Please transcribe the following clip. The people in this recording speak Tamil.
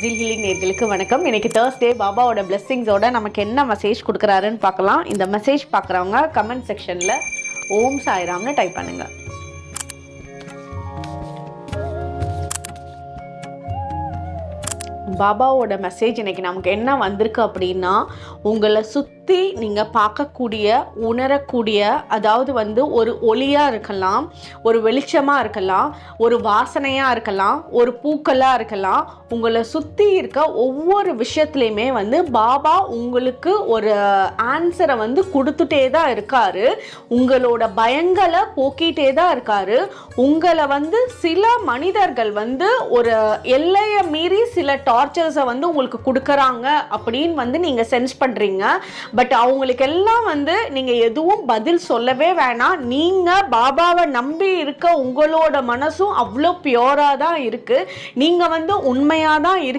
ஜில் ஹீலிங் நேயர்களுக்கு வணக்கம். இன்னைக்கு Thursday பாபாவோட பிளெஸிங்ஸோட நமக்கு என்ன மெசேஜ் கொடுக்குறாருன்னு பார்க்கலாம். இந்த மெசேஜ் பார்க்குறவங்க கமெண்ட் செக்ஷனில் ஓம் சாய்ராம்னு டைப் பண்ணுங்க. பாபாவோட மெசேஜ் இன்னைக்கு நமக்கு என்ன வந்திருக்கு அப்படின்னா, உங்களை சுற்றி நீங்கள் பார்க்கக்கூடிய உணரக்கூடிய, அதாவது ஒரு ஒளியாக இருக்கலாம், ஒரு வெளிச்சமாக இருக்கலாம், ஒரு வாசனையாக இருக்கலாம், ஒரு பூக்களாக இருக்கலாம். உங்களை சுற்றி இருக்க ஒவ்வொரு விஷயத்துலையுமே பாபா உங்களுக்கு ஒரு ஆன்சரை கொடுத்துட்டே தான் இருக்காரு. உங்களோட பயங்களை போக்கிட்டே தான் இருக்காரு. உங்களை சில மனிதர்கள் ஒரு எல்லையை மீறி சில டார்ச்சர்ஸை உங்களுக்கு கொடுக்குறாங்க அப்படின்னு நீங்கள் சென்ஸ் பண்ணுறீங்க. பட் அவங்களுக்கு எல்லாம் நீங்கள் எதுவும் பதில் சொல்லவே வேணாம். நீங்கள் பாபாவை நம்பி இருக்க உங்களோட மனசும் அவ்வளோ பியூராக தான் இருக்குது. நீங்கள் உண்மையாக தான் இருக்கு.